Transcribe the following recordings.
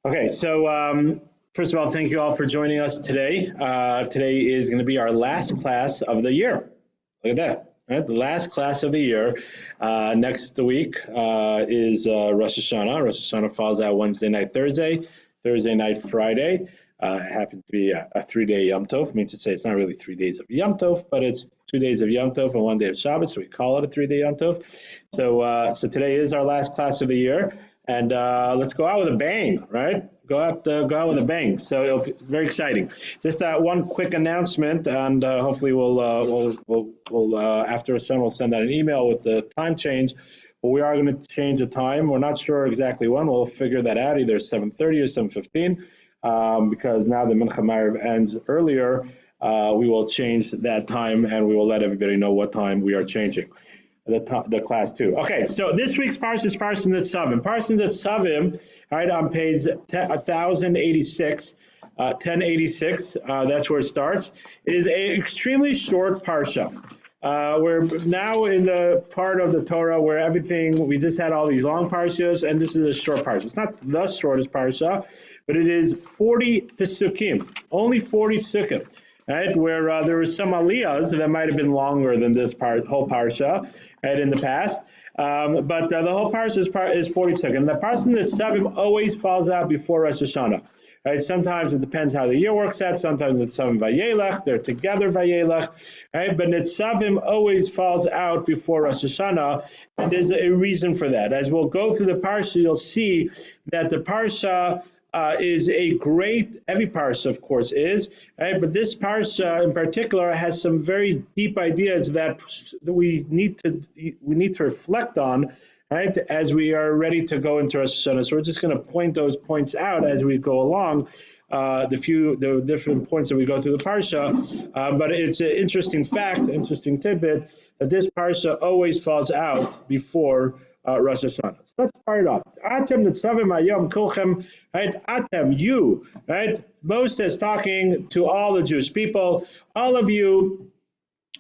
Okay, so first of all, thank you all for joining us today. Today is going to be our last class of the year. Look at that, right? The last class of the year. Next week is Rosh Hashanah. Rosh Hashanah falls out Wednesday night, Thursday night, Friday. It happens to be a 3-day Yom Tov. I mean to say it's not really 3 days of Yom Tov, but it's 2 days of Yom Tov and 1 day of Shabbat, so we call it a 3-day Yom Tov. So today is our last class of the year. And let's go out with a bang, right? Go out with a bang. So it'll be very exciting. Just one quick announcement, and hopefully we'll after a session we'll send out an email with the time change. But we are going to change the time. We're not sure exactly when. We'll figure that out, either 7:30 or 7:15, because now the Mincha Ma'ariv ends earlier. We will change that time, and we will let everybody know what time we are changing the class too. Okay, so this week's Parshah is Parshah Nitzavim. Parshah Nitzavim, right, on page 1086, 1086, that's where it starts. It is an extremely short Parsha. We're now in the part of the Torah where we just had all these long Parshas, and this is a short Parsha. It's not the shortest Parsha, but it is 40 Pesukim, only 40 Pesukim. Right, where there were some aliyahs that might have been longer than this whole parsha, right, in the past. But the whole parsha is 42. And the Parshah Nitzavim always falls out before Rosh Hashanah. Right? Sometimes it depends how the year works out. Sometimes it's some Vayelech. They're together Vayelech. Right? But Nitzavim always falls out before Rosh Hashanah. And there's a reason for that. As we'll go through the parsha, you'll see that the parsha is a great, every parsha of course is, right? But this parsha in particular has some very deep ideas that we need to reflect on, right, as we are ready to go into Rosh Hashanah. So we're just going to point those points out as we go along, the different points that we go through the parsha. But it's an interesting fact, interesting tidbit, that this parsha always falls out before Rosh Hashanah. So let's start it off. Atem Nitzavim Hayom Kulchem, right? Atem, you, right? Moses talking to all the Jewish people. All of you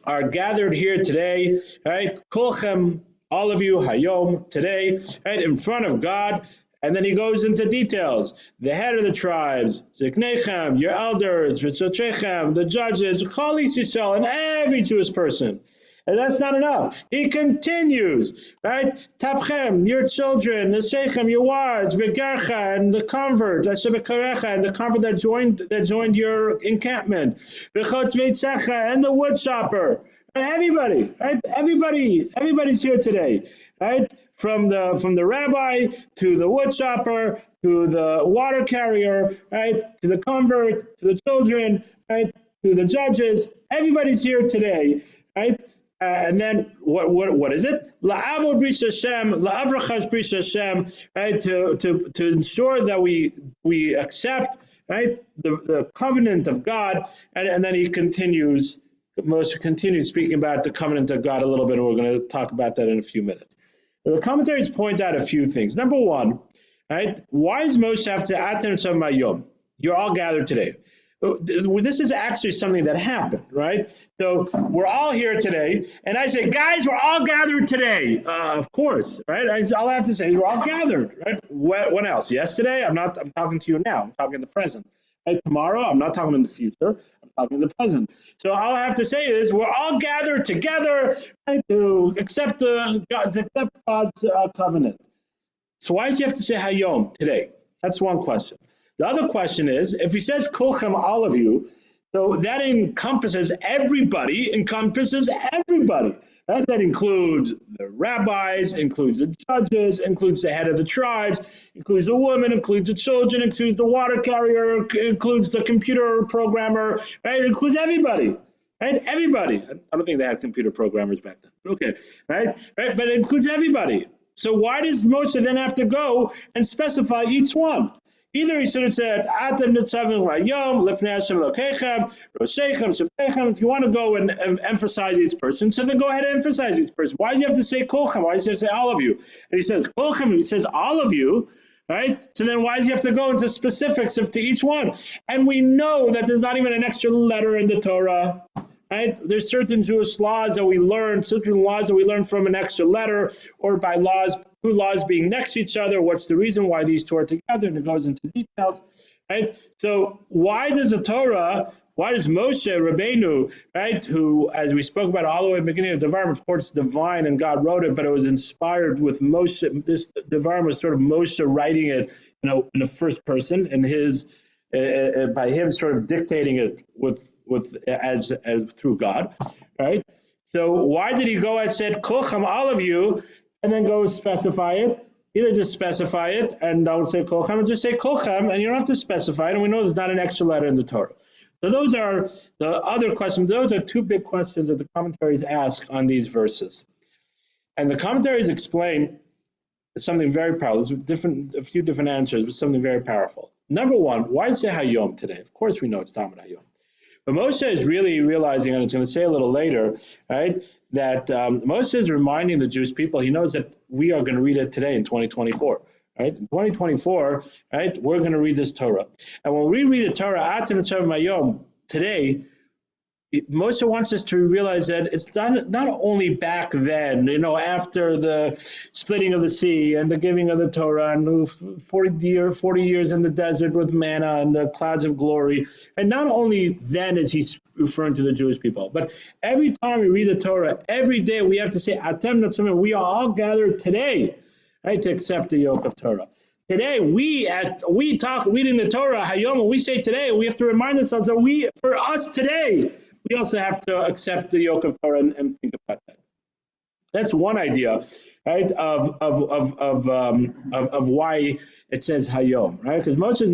are gathered here today, right? Kulchem, all of you, Hayom, today, right? In front of God. And then he goes into details. The head of the tribes, Ziknechem, your elders, Ritzotrechem, the judges, Chol Yisrael, and every Jewish person. And that's not enough. He continues, right? Tapchem, your children, the Shechem, your wives, V'gercha, and the convert, Shebekarecha, and the convert that joined your encampment, V'chotz Veitzecha, and the wood chopper. Everybody, right? Everybody's here today, right? From the rabbi to the wood chopper to the water carrier, right? To the convert, to the children, right? To the judges. Everybody's here today, right? And then what is it? La'avod bris Hashem, la'avrachas bris Hashem, right? To ensure that we accept, right, the covenant of God, and then he continues. Moshe continues speaking about the covenant of God a little bit, and we're going to talk about that in a few minutes. The commentaries point out a few things. Number one, right? Why does Moshe have to Atem Nitzavim Hayom? You're all gathered today. This is actually something that happened, right? So we're all here today, and I say, guys, we're all gathered today. Of course, right? All I have to say is we're all gathered, right? When else? Yesterday? I'm talking to you now. I'm talking in the present. Right? Tomorrow? I'm not talking in the future. I'm talking in the present. So all I have to say is we're all gathered together, right, to accept God's covenant. So why does he have to say Hayom today? That's one question. The other question is, if he says Kulchem, all of you, so that encompasses everybody, right? That includes the rabbis, includes the judges, includes the head of the tribes, includes the women, includes the children, includes the water carrier, includes the computer programmer, right? It includes everybody, right? Everybody. I don't think they had computer programmers back then. Okay, right? But it includes everybody. So why does Moshe then have to go and specify each one? Either he should have said, Atem Nitzavim Hayom, Lifnei Hashem Elokechem, Roshechem, Shebechem. If you want to go and emphasize each person, so then go ahead and emphasize each person. Why do you have to say Kolchem? Why do you have to say all of you? And he says Kolchem, he says all of you, right? So then why does he have to go into specifics to each one? And we know that there's not even an extra letter in the Torah. Right? There's certain Jewish laws that we learn, from an extra letter, or by laws two laws being next to each other. What's the reason why these two are together? And it goes into details, right? So why does Moshe Rabbeinu, right, who, as we spoke about all the way at the beginning of Devarim, of course, divine and God wrote it, but it was inspired with Moshe. This Devarim was sort of Moshe writing it, in the first person, and by him sort of dictating it as through God, right? So why did he go and said Kolchem, all of you, and then go specify it? Either just specify it and don't say Kolchem, or just say Kolchem, and you don't have to specify it. And we know there's not an extra letter in the Torah. So those are the other questions. Those are two big questions that the commentaries ask on these verses. And the commentaries explain something very powerful. There's a few different answers, but something very powerful. Number one, why say Hayom today? Of course we know it's Talmud Hayom. But Moshe is really realizing, and it's going to say a little later, right, that Moshe is reminding the Jewish people, he knows that we are going to read it today in 2024. Right? In 2024, right, we're going to read this Torah. And when we read the Torah, Atem Nitzavim Hayom, today, Moshe wants us to realize that it's not only back then, after the splitting of the sea and the giving of the Torah and 40 years in the desert with manna and the clouds of glory. And not only then is he referring to the Jewish people, but every time we read the Torah, every day we have to say, Atem Nitzavim, we are all gathered today, right, to accept the yoke of Torah. Today, we talk reading the Torah, Hayom, when we say today, we have to remind ourselves that for us today, we also have to accept the yoke of Torah and think about that. That's one idea, right, of why it says Hayom, right? Because Moses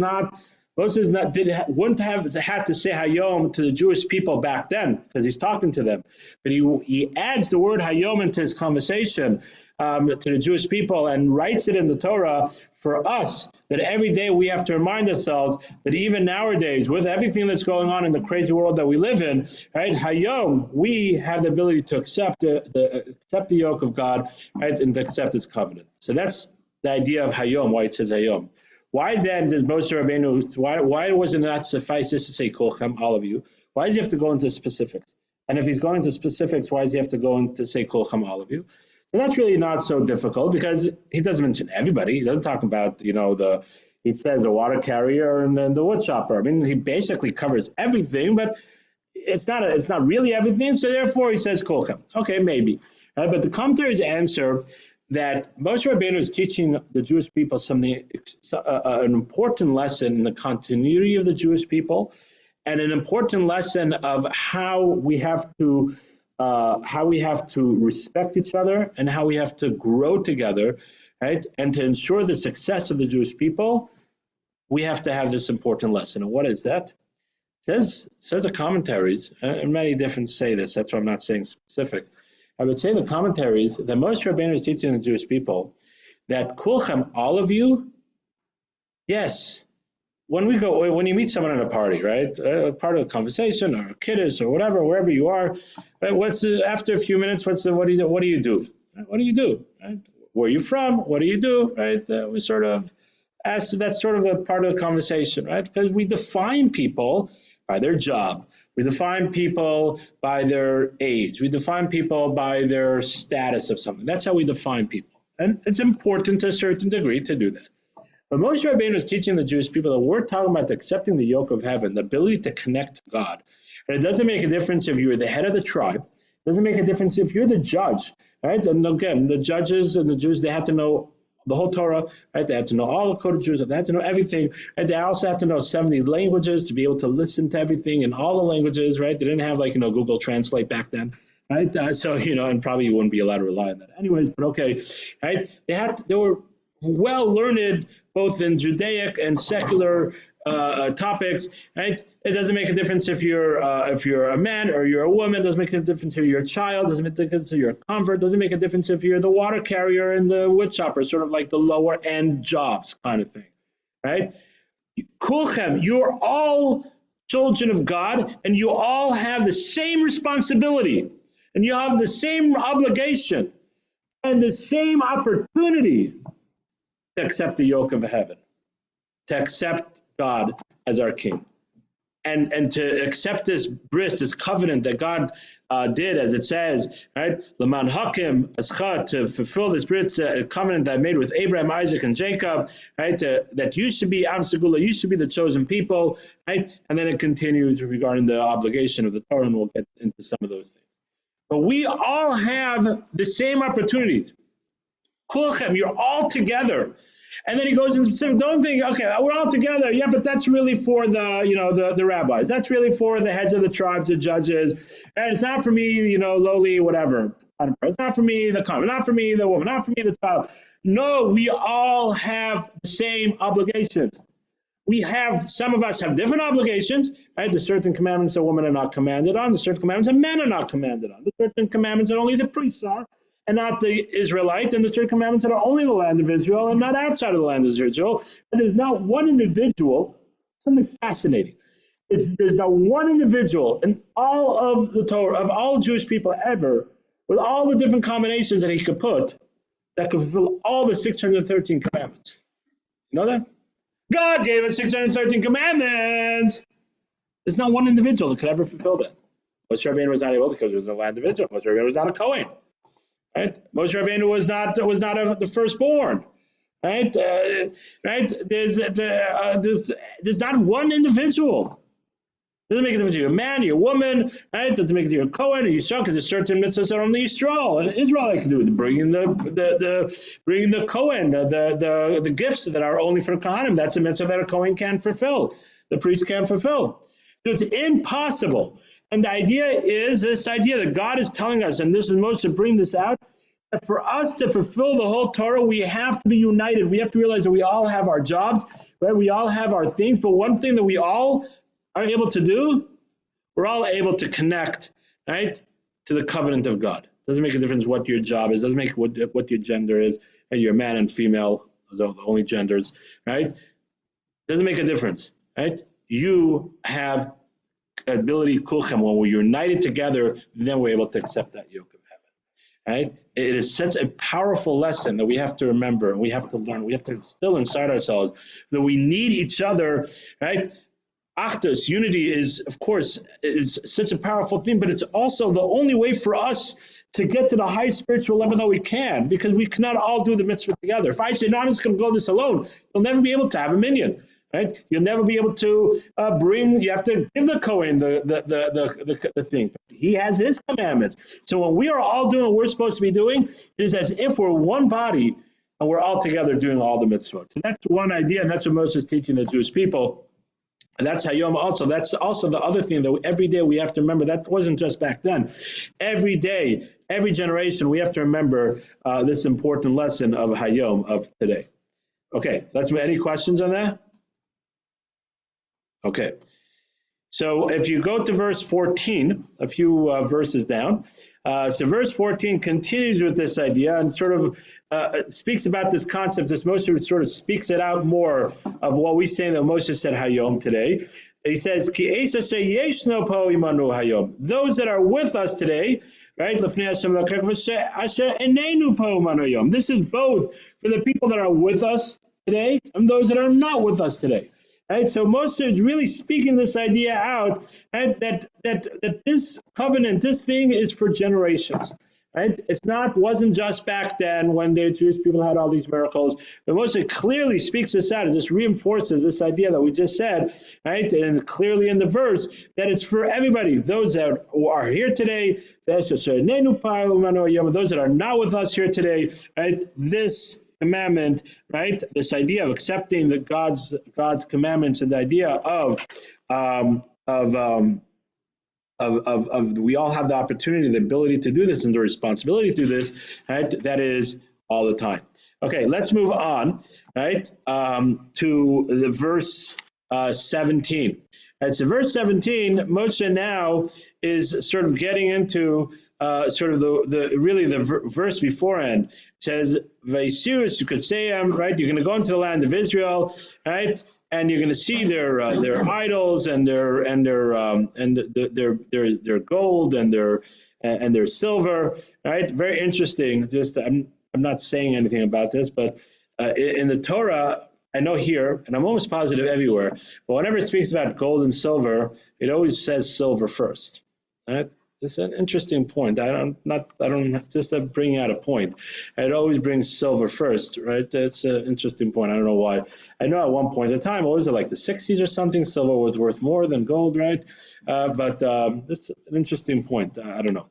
wouldn't have had to say Hayom to the Jewish people back then because he's talking to them, but he adds the word Hayom into his conversation to the Jewish people and writes it in the Torah for us, that every day we have to remind ourselves that even nowadays, with everything that's going on in the crazy world that we live in, right, Hayom, we have the ability to accept the yoke of God, right, and to accept His covenant. So that's the idea of Hayom, why it says Hayom. Why then does Moshe Rabbeinu, why was it not suffice just to say Kolchem, all of you? Why does he have to go into specifics? And if he's going into specifics, why does he have to go into say Kolchem, all of you? And that's really not so difficult because he doesn't mention everybody. He doesn't talk about, he says the water carrier and then the wood chopper. I mean, he basically covers everything, but it's not really everything. So therefore he says Kolchem. Okay, maybe. But the commentaries answer that Moshe Rabbeinu is teaching the Jewish people something, an important lesson in the continuity of the Jewish people, and an important lesson of how we have to respect each other and how we have to grow together, right? And to ensure the success of the Jewish people, we have to have this important lesson. And what is that? Says the commentaries, and many different say this, that's why I'm not saying specific. I would say the commentaries that Moshe Rabbeinu is teaching the Jewish people that Kulchem, all of you, yes, when you meet someone at a party, right, part of a conversation or a kiddush or whatever, wherever you are, right, after a few minutes, what do you do? What do you do? Right? Where are you from? What do you do? Right? We sort of ask. That's sort of a part of the conversation, right? Because we define people by their job. We define people by their age. We define people by their status of something. That's how we define people. And it's important to a certain degree to do that. But Moshe Rabbeinu is teaching the Jewish people that we're talking about accepting the yoke of heaven, the ability to connect to God. And it doesn't make a difference if you're the head of the tribe. It doesn't make a difference if you're the judge, right? And again, the judges and the Jews, they had to know the whole Torah, right? They had to know all the code of Jews. They had to know everything. And they also had to know 70 languages to be able to listen to everything in all the languages, right? They didn't have Google Translate back then, right? And probably you wouldn't be allowed to rely on that anyways, but okay, right? They were well learned both in Judaic and secular topics, right? It doesn't make a difference if you're a man or you're a woman. It doesn't make a difference if you're a child. It doesn't make a difference if you're a convert. It doesn't make a difference if you're the water carrier and the wood chopper, sort of like the lower end jobs kind of thing, right? Kulchem, you're all children of God, and you all have the same responsibility, and you have the same obligation and the same opportunity to accept the yoke of heaven, to accept God as our King. and to accept this bris, this covenant that God did, as it says, right? Laman Hakim Ascha, to fulfill this bris, covenant that I made with Abraham, Isaac, and Jacob, right? That you should be Am Segula, you should be the chosen people, right? And then it continues regarding the obligation of the Torah, and we'll get into some of those things. But we all have the same opportunities. Kulchem, you're all together. And then he goes into specific. Don't think, okay, we're all together. Yeah, but that's really for the rabbis. That's really for the heads of the tribes, the judges. And it's not for me, lowly, whatever. It's not for me, the common, not for me, the woman, not for me, the child. No, we all have the same obligations. Some of us have different obligations, right? There's certain commandments that women are not commanded on. There's certain commandments that men are not commanded on. There's certain commandments that only the priests are, and not the Israelite, and there's certain commandments that are only in the land of Israel and not outside of the land of Israel. And there's not one individual, something fascinating. There's not one individual in all of the Torah, of all Jewish people ever, with all the different combinations that he could put, that could fulfill all the 613 commandments. You know that? God gave us 613 commandments. There's not one individual that could ever fulfill that. Moshe Rabbeinu was not able because it was the land of Israel. Moshe Rabbeinu was not a Kohen. Right? Moshe Rabbeinu was not the firstborn. Right? There's not one individual. Doesn't make a difference if you're a man, you're a woman, right? Doesn't make it you're a Kohen or Yisrael, because there's certain mitzvahs that only Yisrael and Israel can do. Bringing the Kohen, the gifts that are only for Kohanim. That's a mitzvah that a Kohen can't fulfill. The priest can't fulfill. So it's impossible. And the idea is this idea that God is telling us, and this is most to bring this out, that for us to fulfill the whole Torah, we have to be united. We have to realize that we all have our jobs, right? We all have our things, but one thing that we all are able to do, we're all able to connect, right, to the covenant of God. Doesn't make a difference what your job is. Doesn't make what your gender is. And you're man and female, those are the only genders, right? Doesn't make a difference, right? You have ability, kulchem, when we're united together, then we're able to accept that yoke of heaven, right? It is such a powerful lesson that we have to remember, and we have to learn. We have to instill inside ourselves that we need each other, right? Achdus, unity is, of course, is such a powerful thing, but it's also the only way for us to get to the high spiritual level that we can, because we cannot all do the mitzvah together. If I say, no, I'm just going to go this alone, you'll never be able to have a minyan, right? You'll never be able to you have to give the Kohen the thing. He has his commandments. So when we are all doing what we're supposed to be doing, it is as if we're one body and we're all together doing all the mitzvah. So that's one idea, and that's what Moses is teaching the Jewish people. And that's Hayom also. That's also the other thing that every day we have to remember. That wasn't just back then. Every day, every generation, we have to remember this important lesson of Hayom, of today. Okay, any questions on that? Okay. So if you go to verse 14, a few verses down, so verse 14 continues with this idea and sort of speaks about this concept. This Moshe sort of speaks it out more of what we say that Moshe said Hayom today. He says, Ki eisa sheyeshno po imanu Hayom. Those that are with us today, right? Lefnei Hashem asher enenu po imanu Hayom. This is both for the people that are with us today and those that are not with us today. Right, so Moshe is really speaking this idea out, right, that this covenant, this thing is for generations. Right? Wasn't just back then when the Jewish people had all these miracles. But Moshe clearly speaks this out. It just reinforces this idea that we just said, right? And clearly in the verse that it's for everybody. Those that are here today, those that are not with us here today, right? This commandment, right? This idea of accepting the God's commandments, and the idea of we all have the opportunity, the ability to do this, and the responsibility to do this, right? That is all the time. Okay, let's move on, right, to the verse 17. Right, so verse 17, Moshe now is sort of getting into sort of the verse beforehand. It says, "Vaisirus," you could say, right? You're going to go into the land of Israel, right? And you're going to see their idols and their gold and their silver, right? Very interesting. I'm not saying anything about this, but in the Torah, I know here, and I'm almost positive everywhere, but whenever it speaks about gold and silver, it always says silver first. Right? It's an interesting point. I don't just bring out a point. It always brings silver first, right? That's an interesting point. I don't know why. I know at one point in time, what was it, like the 60s or something? Silver was worth more than gold, right? But that's an interesting point. I don't know.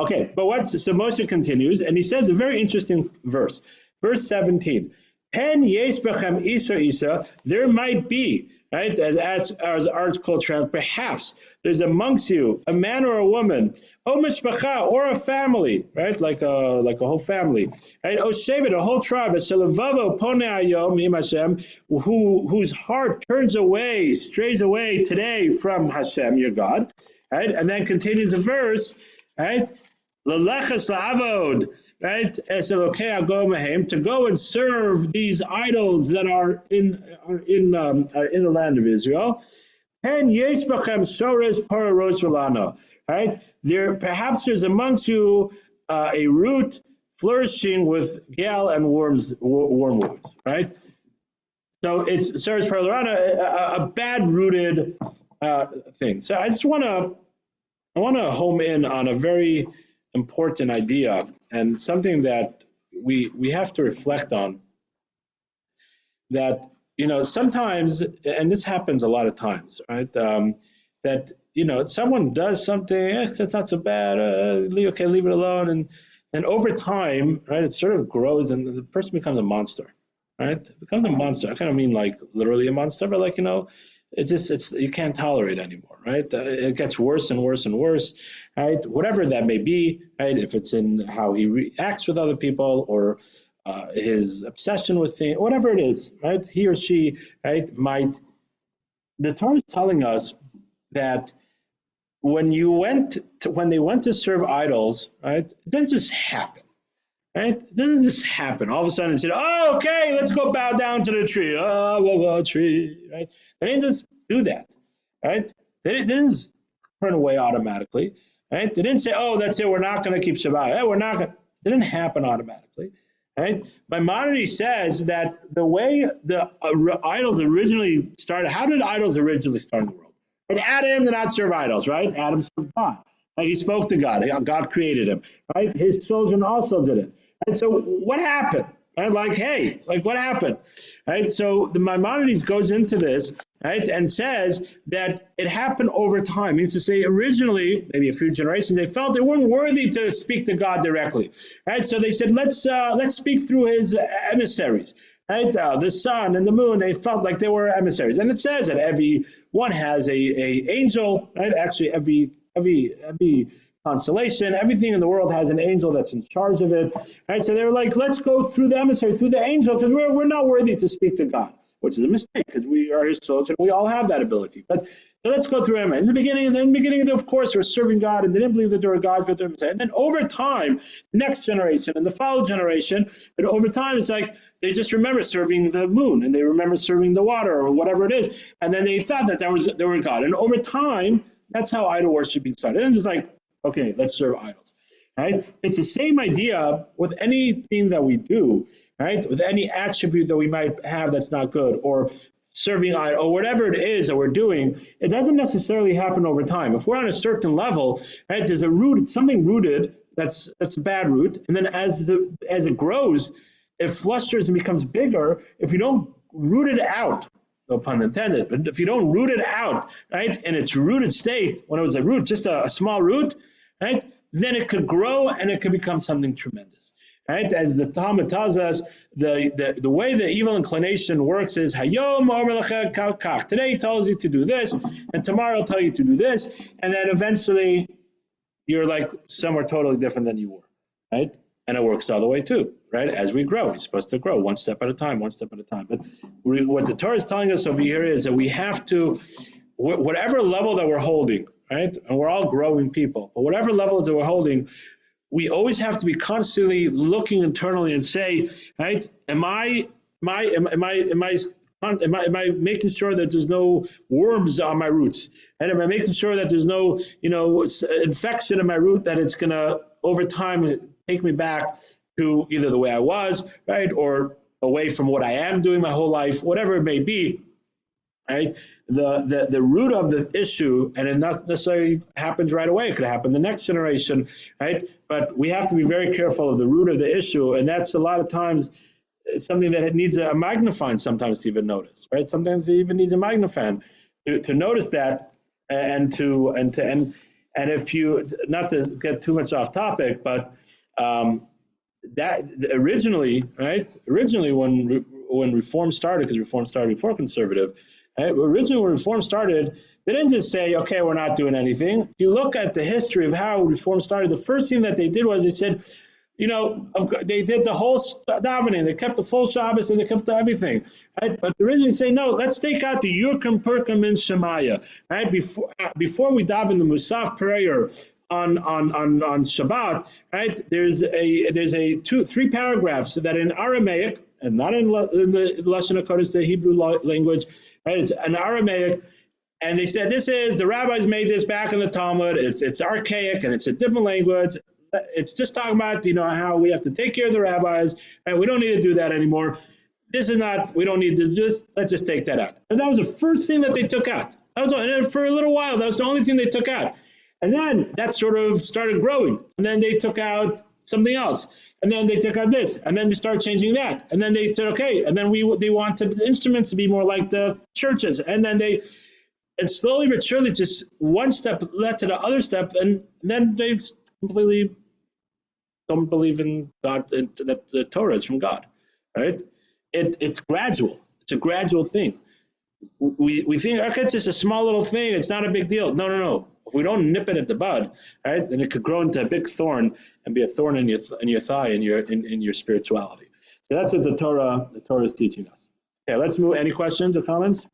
Okay, but so Moshe continues, and he says a very interesting verse. Verse 17. Pen yes bechem isa isa. There might be, right, as article trans, perhaps there's amongst you a man or a woman, o mishpacha, or a family, right, like a whole family, right, o shevet, a whole tribe, shelevavo pone ayom im Hashem, whose heart turns away, strays away today from Hashem, your God, right, and then continues the verse, right, lelechas la'avod, right, to go and serve these idols that are in the land of Israel. Right, perhaps there's amongst you a root flourishing with gall and wormwood. Right, so it's Soros Parlarana, a bad rooted thing. So I want to home in on a very important idea and something that we have to reflect on, that sometimes, and this happens a lot of times, right, that someone does something, it's not so bad, leave it alone, and over time, right, it sort of grows and the person becomes a monster, right? It becomes a monster. I kind of mean like literally a monster, but like it's you can't tolerate anymore, right? It gets worse and worse and worse, right? Whatever that may be, right? If it's in how he reacts with other people or his obsession with things, whatever it is, right? He or she, right, the Torah is telling us that when they went to serve idols, right, it didn't just happen. Right? It doesn't just happen. All of a sudden it said, oh, okay, let's go bow down to the tree. Oh, tree. Right? They didn't just do that. Right? They didn't just turn away automatically. Right? They didn't say, oh, that's it, we're not going to keep Shabbat. Hey, we're not going to. It didn't happen automatically. Right? Maimonides says that the way the idols originally started, how did idols originally start in the world? And Adam did not serve idols, right? Adam served God. Right? He spoke to God. God created him. Right? His children also did it. And so what happened? Right? What happened? Right? So the Maimonides goes into this, right, and says that it happened over time. It means to say originally, maybe a few generations, they felt they weren't worthy to speak to God directly. Right? So they said, let's speak through his emissaries. Right? The sun and the moon, they felt like they were emissaries. And it says that every one has a angel, right? Actually, every constellation, everything in the world has an angel that's in charge of it. Right? So they were like, let's go through the emissary, through the angel, because we're not worthy to speak to God, which is a mistake because we are his children. We all have that ability. But so let's go through him. In the beginning, of course, we're serving God and they didn't believe that there were gods, but they're emissary. And then over time, the next generation and the following generation, but over time, it's like they just remember serving the moon and they remember serving the water or whatever it is. And then they thought that there were God. And over time, that's how idol worshiping started. And it's like, okay, let's serve idols, right? It's the same idea with anything that we do, right? With any attribute that we might have that's not good, or serving idol, or whatever it is that we're doing, it doesn't necessarily happen over time. If we're on a certain level, right, there's a root, something rooted that's a bad root, and then as it grows, it flusters and becomes bigger. If you don't root it out, no pun intended, but if you don't root it out, right, in its rooted state, when it was a root, just a small root, right, then it could grow and it could become something tremendous. Right? As the Talmud tells us, the way the evil inclination works is Hayom kach. Today he tells you to do this, and tomorrow he'll tell you to do this, and then eventually you're like somewhere totally different than you were. Right? And it works the other way too, right? As we grow, we're supposed to grow one step at a time. But what the Torah is telling us over here is that we have to, whatever level that we're holding, right? And we're all growing people, but whatever level that we're holding, we always have to be constantly looking internally and say, right? Am I making sure that there's no worms on my roots? And am I making sure that there's no, infection in my root that it's gonna over time take me back to either the way I was, right, or away from what I am doing my whole life, whatever it may be, right? The root of the issue, and it not necessarily happens right away. It could happen the next generation, right? But we have to be very careful of the root of the issue, and that's a lot of times something that it needs a magnifying sometimes to even notice, right? Sometimes it even needs a magnifying to notice that, and if you, not to get too much off topic, but that originally, right? Originally, when Reform started, because Reform started before conservative, right? Originally, when Reform started, they didn't just say, "Okay, we're not doing anything." If you look at the history of how Reform started, the first thing that they did was they said, they did the whole davening. They kept the full Shabbos and they kept everything, right? But originally say, no, let's take out the Yurkim Perkim and Shemaya, right? Before we daven the Musaf prayer on Shabbat, right? There's three paragraphs that in Aramaic and not in the Lashon HaKodesh, the Hebrew language, right? It's an Aramaic. And they said, the rabbis made this back in the Talmud. It's archaic and it's a different language. It's just talking about, how we have to take care of the rabbis, and we don't need to do that anymore. This is not, we don't need to let's just take that out. And that was the first thing that they took out. And for a little while, that was the only thing they took out. And then that sort of started growing. And then they took out something else. And then they took out this. And then they started changing that. And then they said, okay. And then they wanted the instruments to be more like the churches. And then and slowly but surely, just one step led to the other step. And then they completely don't believe in God, that the Torah is from God, right? It's gradual. It's a gradual thing. We think, okay, it's just a small little thing. It's not a big deal. No. If we don't nip it at the bud, right, then it could grow into a big thorn and be a thorn in your thigh in your spirituality. So that's what the Torah is teaching us. Okay, let's move. Any questions or comments?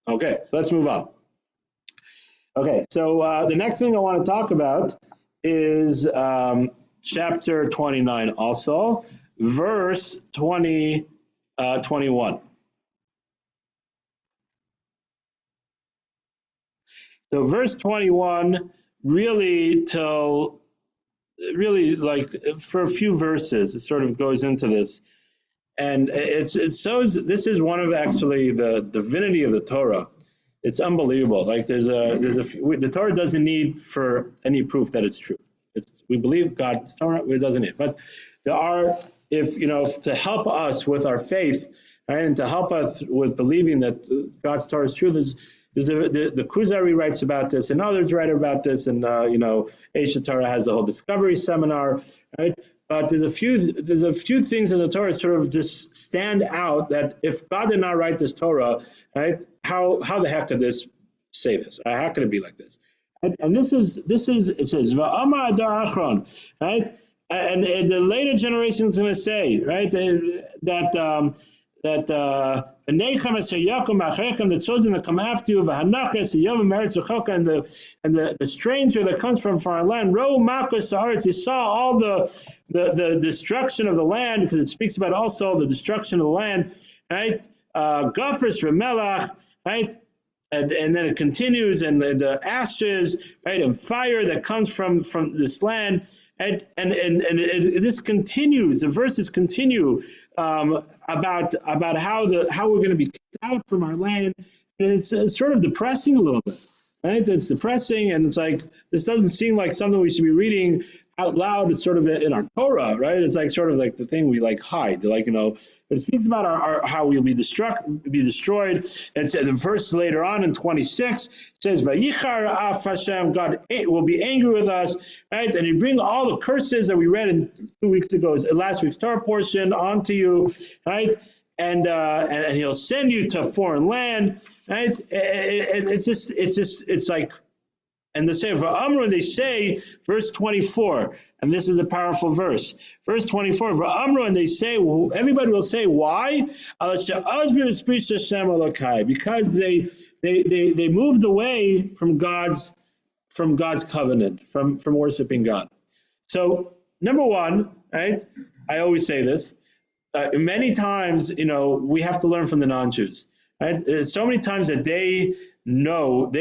Okay, so let's move on. Okay, so the next thing I want to talk about is chapter 29 also, verse 21. So verse 21 really like for a few verses, it sort of goes into this. And it shows this is one of actually the divinity of the Torah. It's unbelievable. Like the Torah doesn't need for any proof that it's true. We believe God's Torah, it doesn't need. But there are, to help us with our faith, right, and to help us with believing that God's Torah is true, the Kuzari writes about this, and others write about this, and Aisha Torah has the whole discovery seminar, right? But there's a few things in the Torah sort of just stand out that if God did not write this Torah, right, how the heck could this say this? How could it be like this? And this is it says Va'amar Adar Achron, right? And the later generation is going to say, right, that the children that come after you, and the stranger that comes from foreign land, you saw all the destruction of the land, because it speaks about also the destruction of the land, right? Gafris Ramelach, right? And then it continues, and the ashes, right, and fire that comes from this land, and this continues. The verses continue about how we're going to be kicked out from our land, and it's sort of depressing a little bit, right? It's depressing, and it's like this doesn't seem like something we should be reading out loud. It's sort of in our Torah, right? It's like sort of like the thing we like hide, like But it speaks about our how we'll be destroyed. And the verse later on in 26 says, "Vayichar af Hashem," God will be angry with us, right? And He bring all the curses that we read in 2 weeks ago, last week's Torah portion, onto you, right? And He'll send you to a foreign land, right? It's like. And they say, verse 24, and this is a powerful verse. Verse 24, and they say, everybody will say, why? Because they moved away from God's covenant, from worshiping God. So, number one, right? I always say this. Many times, we have to learn from the non-Jews. Right? So many times that they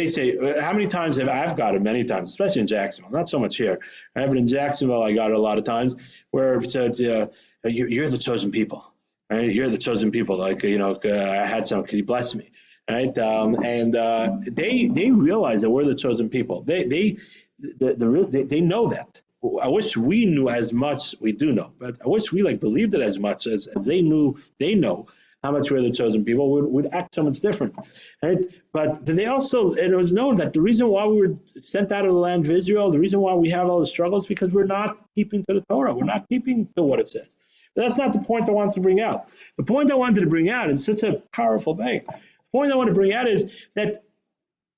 say, how many times have I've got it? Many times, especially in Jacksonville, not so much here. Right? But in Jacksonville, I got it a lot of times where it said, you're the chosen people. right? You're the chosen people. Like, I had some, could you bless me? Right? They realize that we're the chosen people. They know that. I wish we knew as much. We do know, but I wish we believed it as much as they knew. They know how much we're the chosen people. Would act so much different, right? But they also, and it was known that the reason why we were sent out of the land of Israel, the reason why we have all the struggles, because we're not keeping to the Torah. We're not keeping to what it says. But that's not the point I wanted to bring out. The point I wanted to bring out, and such a powerful thing. The point I want to bring out is that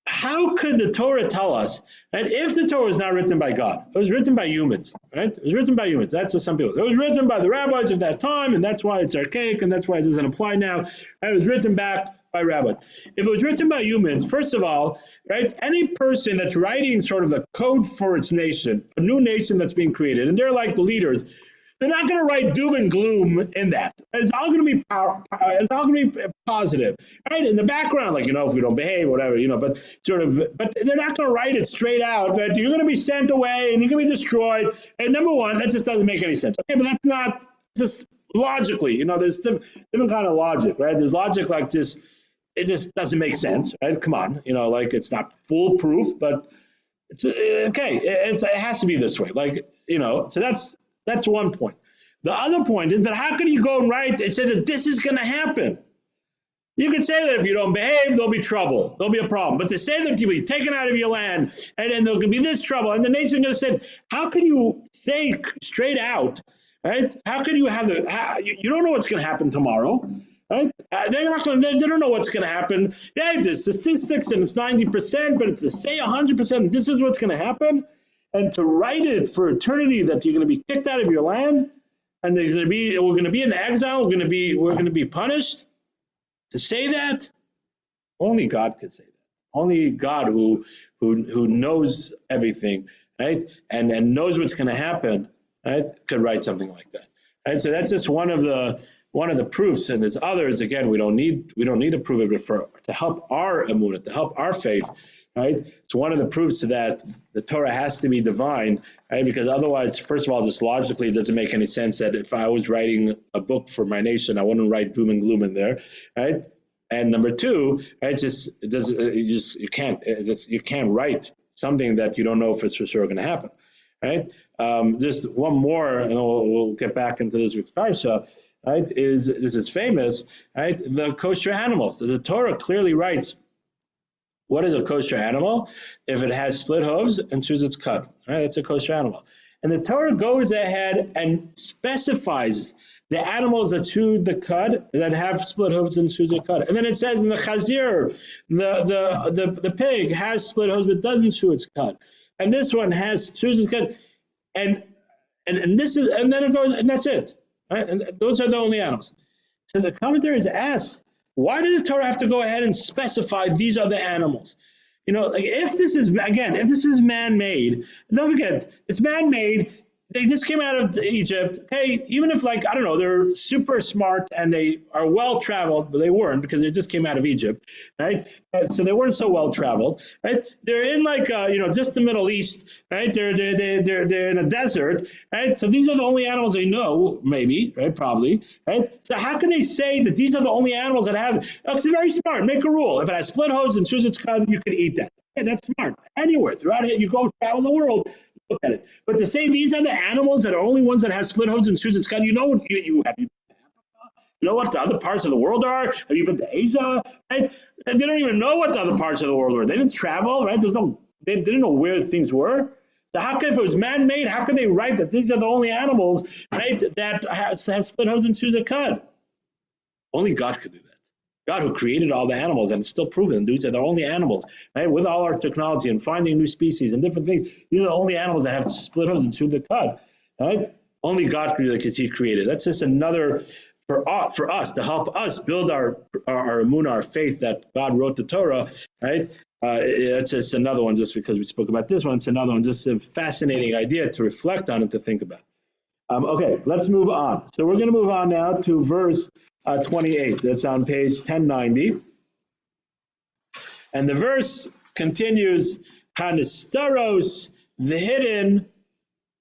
how could the Torah tell us that if the Torah is not written by God, it was written by humans, right? It was written by humans. That's what some people. It was written by the rabbis of that time, and that's why it's archaic, and that's why it doesn't apply now. It was written back by rabbis. If it was written by humans, first of all, right, any person that's writing sort of the code for its nation, a new nation that's being created, and they're like the leaders, they're not going to write doom and gloom in that. It's all going to be it's all going to be positive, right? In the background, if we don't behave, whatever, but they're not going to write it straight out that you're going to be sent away and you're going to be destroyed. And number one, that just doesn't make any sense. Okay, but that's not just logically, there's different kind of logic, right? There's logic like this. It just doesn't make sense, right? Come on, it's not foolproof, but it's okay. It has to be this way, so that's one point. The other point is, but how can you go and write and say that this is going to happen? You can say that if you don't behave, there'll be trouble. There'll be a problem. But to say that you'll be taken out of your land and then there'll be this trouble, and the nation's going to say, how can you say straight out, right? How can you have you don't know what's going to happen tomorrow, right? They don't know what's going to happen. Yeah, there's statistics and it's 90%, but to say 100%, this is what's going to happen. And to write it for eternity that you're going to be kicked out of your land, and we're going to be in exile, we're going to be punished. To say that, only God could say that. Only God who knows everything, right, and knows what's going to happen, right, could write something like that. And so that's just one of the proofs. And there's others. Again, we don't need to prove it to help our emunah, to help our faith. Right? It's one of the proofs that the Torah has to be divine, right? Because otherwise, first of all, just logically, it doesn't make any sense that if I was writing a book for my nation, I wouldn't write doom and gloom in there, right? And number two, right? You can't write something that you don't know if it's for sure going to happen, right? Just one more, and we'll get back into this week's parsha. Right? This is famous, right? The kosher animals. The Torah clearly writes. What is a kosher animal? If it has split hooves and chews its cud, right? That's a kosher animal. And the Torah goes ahead and specifies the animals that chew the cud, that have split hooves and chew the cud. And then it says in the chazir, the pig has split hooves but doesn't chew its cud. And this one chews its cud. And this is, and then it goes, and that's it. Right? And those are the only animals. So the commentaries ask, why did the Torah have to go ahead and specify these are the animals? If this is man-made, don't forget, it's man-made. They just came out of Egypt. Okay, even if they're super smart and they are well-traveled, but they weren't because they just came out of Egypt, right? So they weren't so well-traveled, right? They're in just the Middle East, right? They're in a desert, right? So these are the only animals they know, maybe, right? Probably, right? So how can they say that these are the only animals that have? It's very smart. Make a rule. If it has split hooves and chews its cud, you can eat that. Yeah, that's smart. Anywhere throughout it, you go travel the world. Look at it. But to say these are the animals that are only ones that have split hooves and chews its cud, you know what the other parts of the world are? Have you been to Asia? Right? They don't even know what the other parts of the world were. They didn't travel, right? They didn't know where things were. So how can, if it was man-made, how can they write that these are the only animals, right, that have split hooves and chews its cud? Only God could do that. God who created all the animals, and it's still proven, these are the only animals, right? With all our technology and finding new species and different things, these are the only animals that have split hooves and chew the cud, right? Only God could do that because He created. That's just another for us to help us build our emunah, our faith that God wrote the Torah, right? It's just another one, just because we spoke about this one. It's another one, just a fascinating idea to reflect on and to think about. Okay, let's move on. So we're going to move on now to verse 28. That's on page 1090. And the verse continues, Hanistaros, the hidden,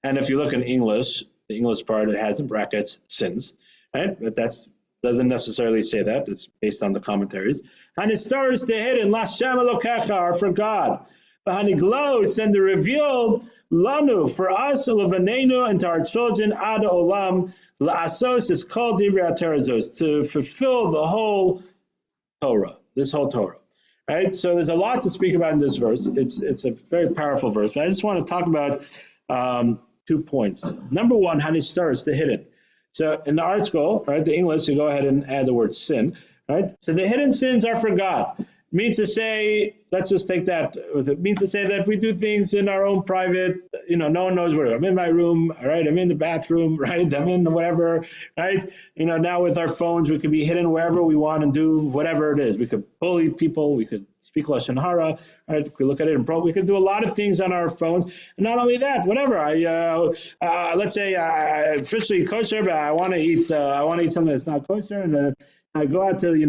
and if you look in English, the English part, it has in brackets, sins, right? But that's doesn't necessarily say that. It's based on the commentaries. Hanistar the hidden, Lashem Elokecha, are for God. But Haniglos and the revealed, Lanu, for us, Levanenu, and to our children, Ad Olam, La'asos is called Divrei HaTorazos, to fulfill the whole Torah, this whole Torah. Right? So there's a lot to speak about in this verse. It's a very powerful verse. But I just want to talk about 2 points. Number one, Hanistar, the hidden. So in the article, right, the English, you go ahead and add the word sin, right? So the hidden sins are for God. It means to say, let's just take that. It means to say that we do things in our own private, no one knows where. I'm in my room, right? I'm in the bathroom, right? I'm in whatever, right? Now with our phones, we could be hidden wherever we want and do whatever it is. We could bully people. We could speak Lashon Hara, right? We could look at it in pro. We could do a lot of things on our phones. And not only that, whatever. Let's say officially kosher, but I want to eat something that's not kosher, and I go out to,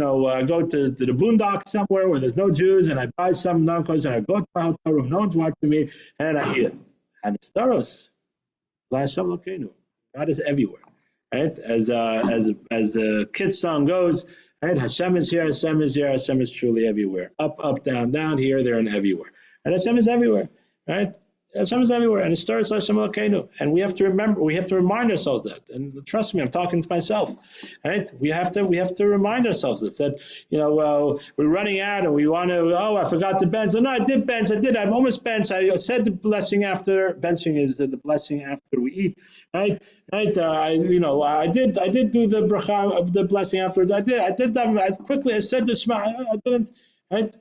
go to the boondocks somewhere where there's no Jews, and I buy some non-kosher, and I go to my hotel room, no one's watching me, and I eat it. And it's Staros, Lashem Elokeinu. God is everywhere, right? As the kids' song goes, right? Hashem is here, Hashem is here, Hashem is truly everywhere. Up, down, down, here, there, and everywhere. And Hashem is everywhere, right? Hashem is everywhere, and it starts Lashem Elokeinu. And we have to remember, we have to remind ourselves that. And trust me, I'm talking to myself, right? We have to remind ourselves this, that, we're running out and we want to, I forgot to bench. Oh, no, I did bench. I've almost benched. I said the blessing after, benching is the blessing after we eat, right? Right? I did do the bracha of the blessing afterwards. I did that as quickly. I said the Shema. I didn't, right?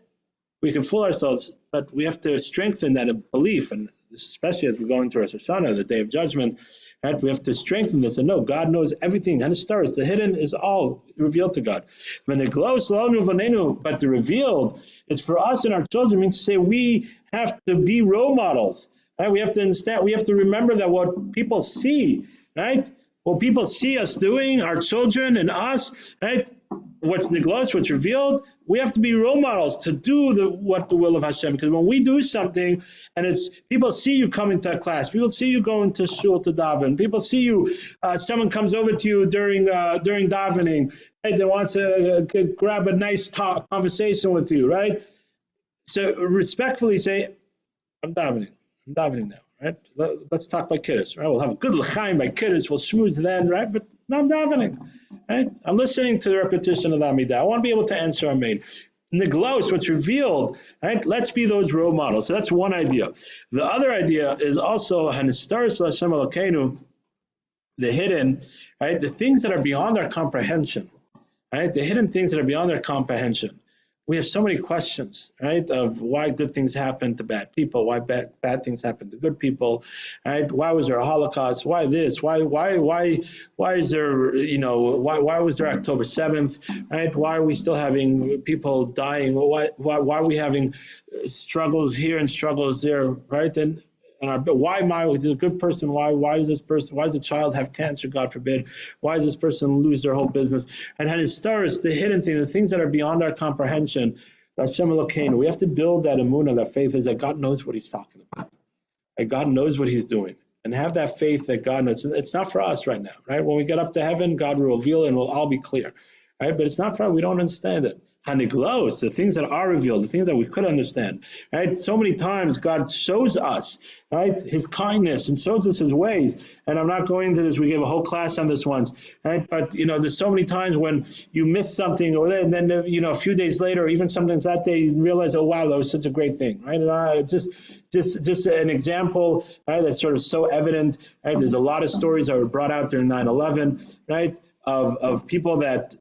We can fool ourselves, but we have to strengthen that belief, and this, especially as we go into Rosh Hashanah, the Day of Judgment, right? We have to strengthen this and know God knows everything. And the stars, the hidden is all revealed to God. When it glows, but the revealed, it's for us and our children. Means to say we have to be role models, right? We have to understand. We have to remember that what people see, right? What people see us doing, our children and us, right? What's niglos, what's revealed, we have to be role models to do what the will of Hashem. Because when we do something, and it's people see you coming to class, people see you going to shul to daven, people see you, someone comes over to you during davening, right? They want to grab a nice conversation with you, right? So respectfully say, I'm davening now, right? Let's talk by Kiddush, right? We'll have a good l'chaim by Kiddush, we'll schmooze then, right? But now I'm davening. Right? I'm listening to the repetition of the Amidah. I want to be able to answer Amen. Niglos, what's revealed, right? Let's be those role models. So that's one idea. The other idea is also Hanistaris Lashem Elokeinu, the hidden, right? The things that are beyond our comprehension, right? The hidden things that are beyond our comprehension. We have so many questions, right, of why good things happen to bad people, why bad things happen to good people, right? Why was there a Holocaust? Why this? Why is there, why was there October 7th, right? Why are we still having people dying? Why are we having struggles here and struggles there, right? And why is a good person? Why does a child have cancer? God forbid. Why does this person lose their whole business? And his stars, the hidden things, the things that are beyond our comprehension. Hashem Elokeinu. We have to build that emunah, that faith, is that God knows what He's talking about. That God knows what He's doing, and have that faith that God knows. It's not for us right now, right? When we get up to heaven, God will reveal and we'll all be clear, right? But it's not for us. We don't understand it. Haniglos, the things that are revealed, the things that we could understand, right? So many times God shows us, right, His kindness and shows us His ways. And I'm not going into this. We gave a whole class on this once, right? But, there's so many times when you miss something and then, a few days later, or even sometimes that day, you realize, oh, wow, that was such a great thing, right? And just an example, right, that's sort of so evident, right? There's a lot of stories that were brought out during 9/11, right, of people that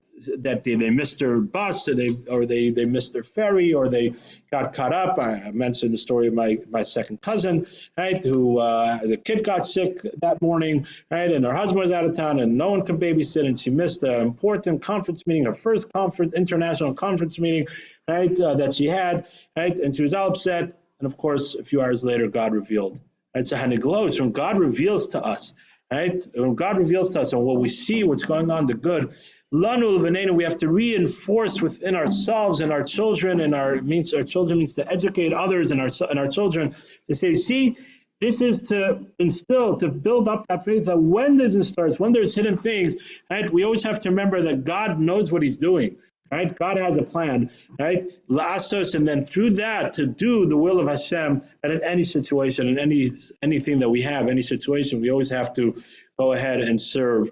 they missed their bus, or they missed their ferry, or they got caught up. I mentioned the story of my second cousin, right, who the kid got sick that morning, right, and her husband was out of town, and no one could babysit, and she missed an important conference meeting, her first international conference meeting, right, that she had, right, and she was all upset. And of course, a few hours later, God revealed. Right, so Haniglos, when God reveals to us, right, when God reveals to us, and what we see, what's going on, the good. Lanu Levanenu, we have to reinforce within ourselves and our children, and our children means to educate others and our children to say, see, This is to instill, to build up that faith that when this starts, when there's hidden things, right, we always have to remember that God knows what he's doing. Right? God has a plan, right? La'asos, and then through that to do the will of Hashem, and in any situation, in anything that we have, any situation, we always have to go ahead and serve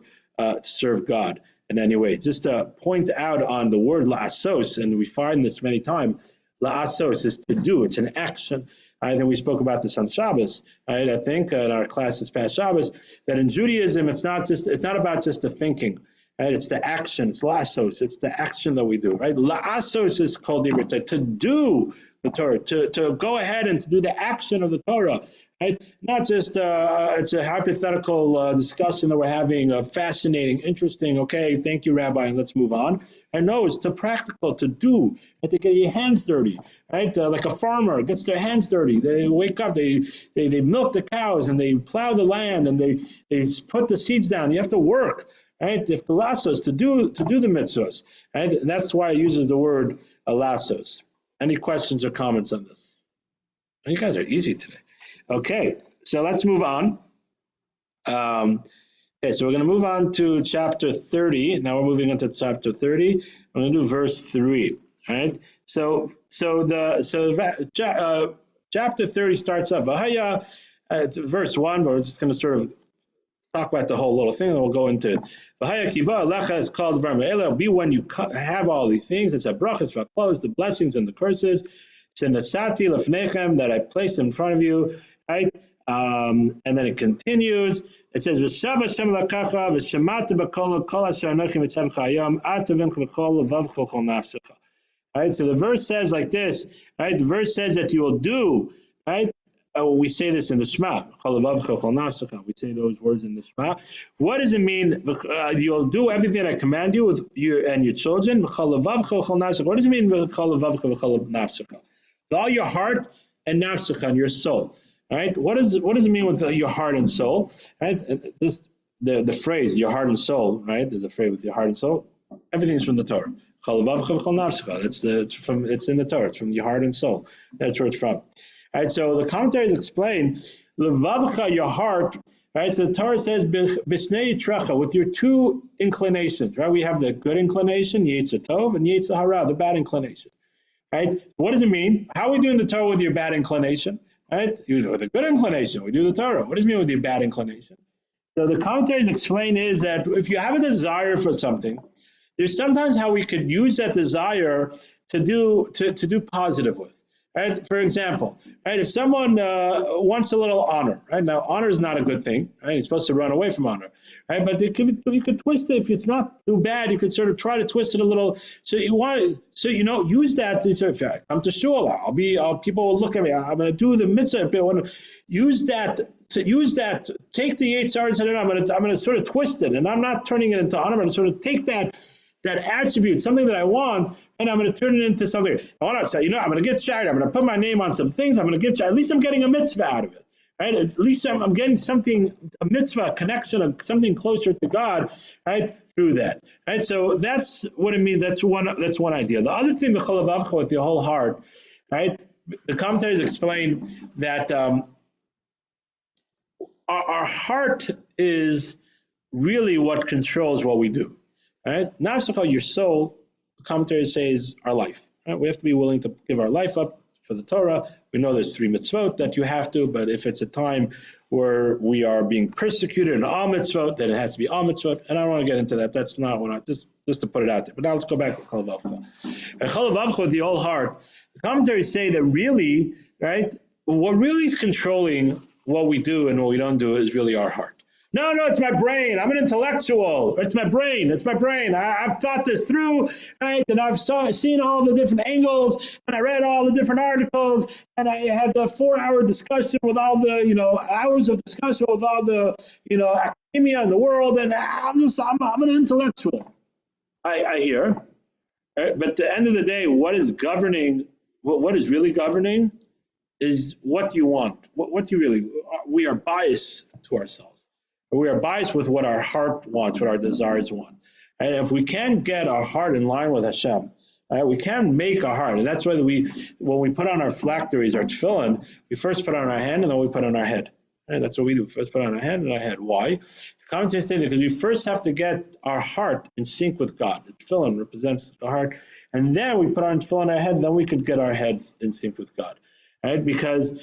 God in any way. Just to point out on the word la'asos, and we find this many times, la'asos is to do, it's an action. I think we spoke about this on Shabbos, right? I think in our class this past Shabbos, that in Judaism, it's not about just the thinking. Right, it's the action. It's la'asos. It's the action that we do. Right, la'asos is called to do the Torah, to go ahead and to do the action of the Torah. Right, not just it's a hypothetical discussion that we're having, fascinating, interesting. Okay, thank you, Rabbi, and let's move on. And no, it's to practical, to do, and to get your hands dirty. Right, like a farmer gets their hands dirty. They wake up, they milk the cows, and they plow the land, and they put the seeds down. You have to work. Right, if the lassos to do the mitzvahs, right, and that's why it uses the word lassos. Any questions or comments on this? You guys are easy today. Okay, so let's move on. Okay, so we're going to move on to chapter 30. Now we're moving into chapter 30. We're going to do verse 3. All right. So chapter 30 starts up. Verse 1. But we're just going to sort of talk about the whole little thing, and we'll go into it. Is called be when you have all these things. It's a brachas, the blessings and the curses. It's a nasati lefnechem that I placed in front of you, right? And then it continues. It says, "V'shav Hashem lakacha v'shemata b'kol kol asher anochi mitzavcha hayom atavim b'kol levavcha kol nafshecha." Right. So the verse says like this. Right. The verse says that you will do. Right. We say this in the Shema. We say those words in the Shema. What does it mean? You'll do everything I command you with you and your children. What does it mean? With all your heart and nafshecha, and your soul. All right. What does it mean with your heart and soul? Right. This the phrase your heart and soul. Right. There's a phrase with your heart and soul. Everything's from the Torah. It's in the Torah. It's from your heart and soul. That's where it's from. Right, so the commentaries explain levavcha, your heart. Right, so the Torah says b'snei yitrecha, with your two inclinations. Right, we have the good inclination, yetzer tov, and yetzer hara, the bad inclination. Right, what does it mean? How are we doing the Torah with your bad inclination? Right, with a good inclination, we do the Torah. What does it mean with your bad inclination? So the commentaries explain is that if you have a desire for something, there's sometimes how we could use that desire to do positive with. Right? For example, right, if someone wants a little honor, right? Now, honor is not a good thing, right? You're supposed to run away from honor, right? But you could twist it. If it's not too bad, you could sort of try to twist it a little. So use that to sort of come to shul. People will look at me. I'm going to do the mitzvah. Use that. Take the Yetzer and say, no, I'm going to sort of twist it, and I'm not turning it into honor. I'm going to sort of take that attribute, something that I want, and I'm going to turn it into something. I want to say, I'm going to get charity. I'm going to put my name on some things. I'm going to give charity. At least I'm getting a mitzvah out of it, right? At least I'm getting something, a mitzvah, a connection, something closer to God, right? Through that, right? So that's what it means. That's one idea. The other thing, the cholavavcha, with your whole heart, right? The commentaries explain that our heart is really what controls what we do. Right? Nafshecha, your soul, the commentary says our life. Right? We have to be willing to give our life up for the Torah. We know there's 3 mitzvot that you have to, but if it's a time where we are being persecuted in all mitzvot, then it has to be all mitzvot. And I don't want to get into that. That's not what just to put it out there. But now let's go back to cholavavcha. And cholavavcha, with the whole heart, the commentaries say that really, right, what really is controlling what we do and what we don't do is really our heart. No, it's my brain. I'm an intellectual. It's my brain. I've thought this through, right? And I've seen all the different angles, and I read all the different articles, and I had the 4-hour discussion with all the, hours of discussion with all the, academia in the world, and I'm an intellectual. I hear, right? But at the end of the day, what is really governing is what you want. What you really, we are biased to ourselves. We are biased with what our heart wants, what our desires want. And if we can't get our heart in line with Hashem, We can make a heart, and that's why when we put on our phylacteries, our tefillin, we first put on our hand and then we put on our head. Right? That's what we do. First put on our hand and our head. Why? The commentators say that because we first have to get our heart in sync with God. The tefillin represents the heart, and then we put on tefillin on our head, and then we could get our heads in sync with God. Right? Because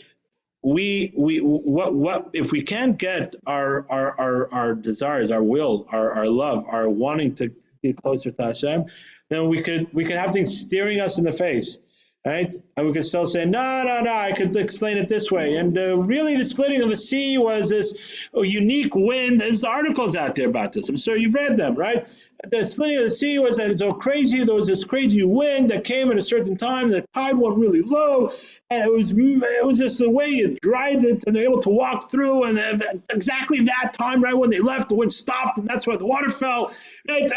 what if we can't get our desires, our will, our love, our wanting to get closer to Hashem, then we could have things staring us in the face, right? And we could still say, no, I could explain it this way. And really, the splitting of the sea was this unique wind. There's articles out there about this. I'm sure you've read them, right? The splitting of the sea was that it's so crazy. There was this crazy wind that came at a certain time. The tide went really low, and it was just the way it dried it, and they're able to walk through. And exactly that time, right when they left, the wind stopped, and that's why the water fell. Right?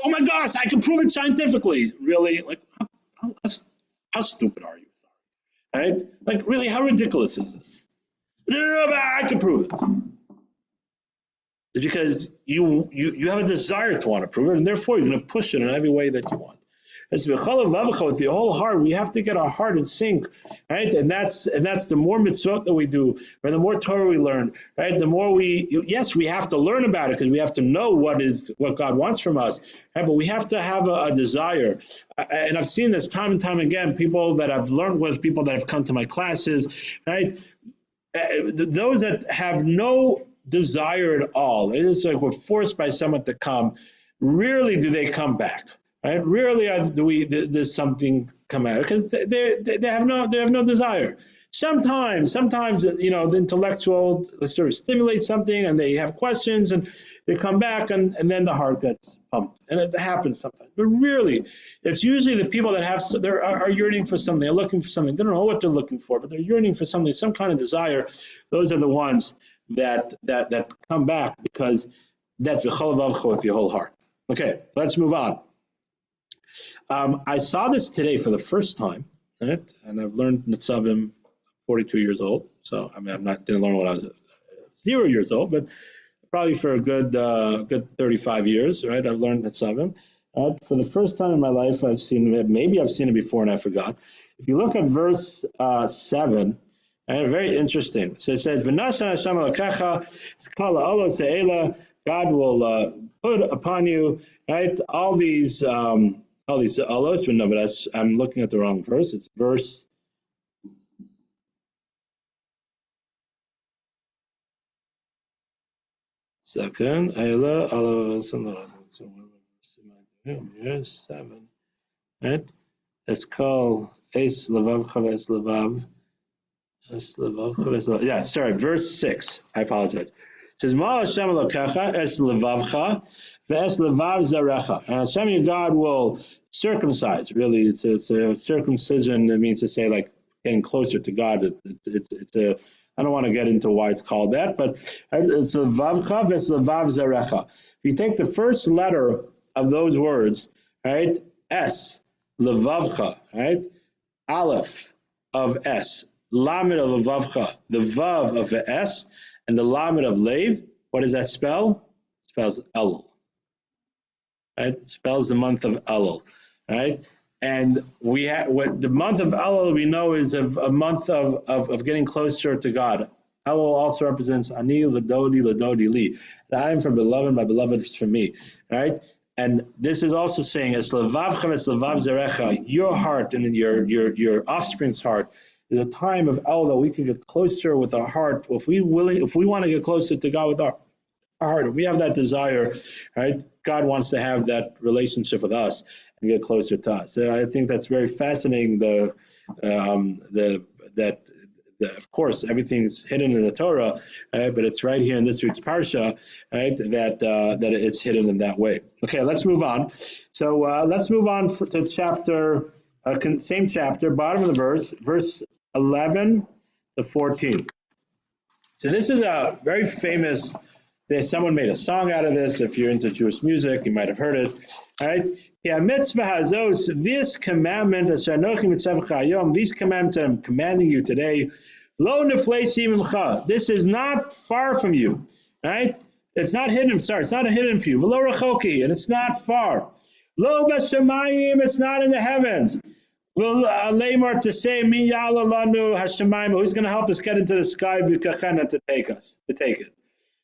Oh my gosh, I can prove it scientifically. Really, like how stupid are you? Right? Like really, how ridiculous is this? No, but I can prove it. It's because you have a desire to want to prove it, and therefore you're going to push it in every way that you want. It's with the whole heart. We have to get our heart in sync, right? And that's the more mitzvot that we do, or the more Torah we learn, right? The more we have to learn about it because we have to know what God wants from us, right? But we have to have a desire. And I've seen this time and time again. People that I've learned with, people that have come to my classes, right? Those that have no desire at all. It is like we're forced by someone to come. Rarely do they come back. Right? Rarely does something come out because they have no desire. Sometimes the intellectual sort of stimulates something and they have questions and they come back and then the heart gets pumped, and it happens sometimes. But rarely, it's usually the people that are yearning for something, they're looking for something. They don't know what they're looking for, but they're yearning for something, some kind of desire. Those are the ones that come back because that's v'chol vavcha with your whole heart. Okay, let's move on. I saw this today for the first time, right? And I've learned Nitzavim 42 years old. So I mean, didn't learn when I was 0 years old, but probably for a good 35 years, right? I've learned Nitzavim. For the first time in my life, I've seen it. Maybe I've seen it before and I forgot. If you look at verse 7, right, very interesting. So it says, "V'nashan Hashem alakecha, skala olo se'ela." God will put upon you, right? All these alos. No, but I'm looking at the wrong verse. It's verse. Second, Ayla, here's 7. Right? It's called Es Levav Chaves Levav. Es Levav Chaves Levav. Yeah, sorry, verse 6. I apologize. It says, Ma Hashem Elokecha Es Levavcha Ve'es Levav Zarecha. And Hashem your God will circumcise. Really, it's a circumcision. It means to say like getting closer to God. It's a I don't want to get into why it's called that, but it's Levavcha Ve'es Levav Zarecha. If you take the first letter of those words, right, S, Levavcha, right, Aleph of S, Lamed of Levavcha, the Vav of the S, and the Lamed of Lev, what does that spell? It spells Elul. Right? It spells the month of Elul. Right? And we have what the month of Elul we know is a month of getting closer to God. Elul also represents Ani Ladodi Li. I am from beloved, my beloved is from me. Right? And this is also saying, as Levavcha, as Levav Zarecha, your heart and your offspring's heart is a time of El that we can get closer with our heart. If we want to get closer to God with our heart, if we have that desire, right? God wants to have that relationship with us and get closer to us. So I think that's very fascinating. Of course, everything's hidden in the Torah, right? But it's right here in this week's Parsha, right? That it's hidden in that way. Okay, let's move on. So let's move on to chapter, same chapter, bottom of the verse 11 to 14. So this is a very famous. Someone made a song out of this. If you're into Jewish music, you might have heard it. Right? This commandment, these commandments that I'm commanding you today, this is not far from you. Right? It's not hidden. Sorry, it's not hidden for you. And it's not far. Lo b'shamayim, it's not in the heavens. Lamar to say, Mi yala lanu hashamayim, who's going to help us get into the sky, v'kachana, to take it.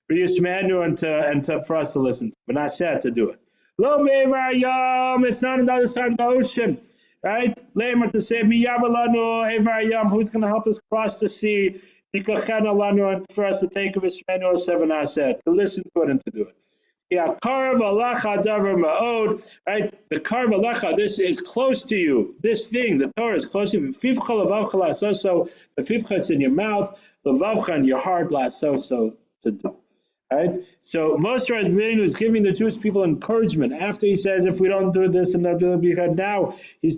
For Yishmanu and for us to listen, but not sad to do it. Lo mevar yam, it's not on the other side of the ocean, right? Lamar to say, Mi yala lanu evar yam, who's going to help us cross the sea, v'kachana lanu, and for us to take of Yishmanu seven asset, to listen to it and to do it. Yeah, karv alacha davar ma'od, right? The karv alacha, this is close to you. This thing, the Torah is close to you. Fivcha levavcha lasoso, the fivcha, it's in your mouth, levavcha in your heart, lasoso, to do. Right? So Moshe Rabbeinu is giving the Jewish people encouragement after he says, if we don't do this and not do it, because now we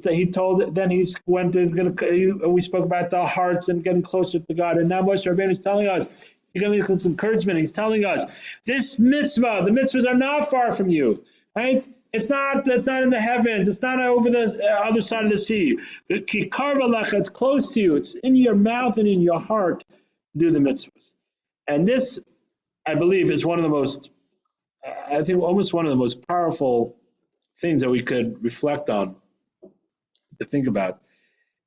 spoke about the hearts and getting closer to God, and now Moshe Rabbeinu is telling us, he's giving us encouragement. He's telling us this mitzvah, the mitzvahs are not far from you, right? It's not in the heavens. It's not over the other side of the sea. It's close to you. It's in your mouth and in your heart. Do the mitzvahs, and this, I believe, is one of the most, I think almost one of the most powerful things that we could reflect on, to think about,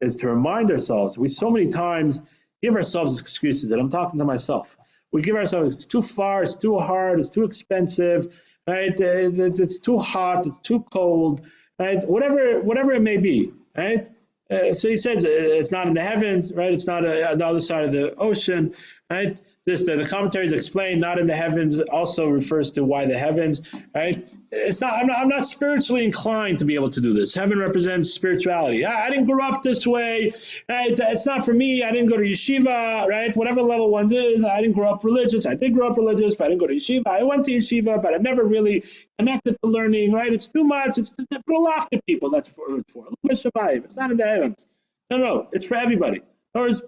is to remind ourselves. We so many times give ourselves excuses, and I'm talking to myself. We give ourselves, it's too far, it's too hard, it's too expensive, right? It's too hot, it's too cold, right? Whatever it may be, right? So he says it's not in the heavens, right? It's not on the other side of the ocean, right? The commentaries explain not in the heavens also refers to why the heavens, right? It's not. I'm not spiritually inclined to be able to do this. Heaven represents spirituality. I didn't grow up this way, right? It's not for me. I didn't go to yeshiva, right? Whatever level one is, I didn't grow up religious. I did grow up religious, but I didn't go to yeshiva. I went to yeshiva, but I never really connected to learning, right? It's too much. It's to go after people. That's for. It's not in the heavens. No, it's for everybody. Or it's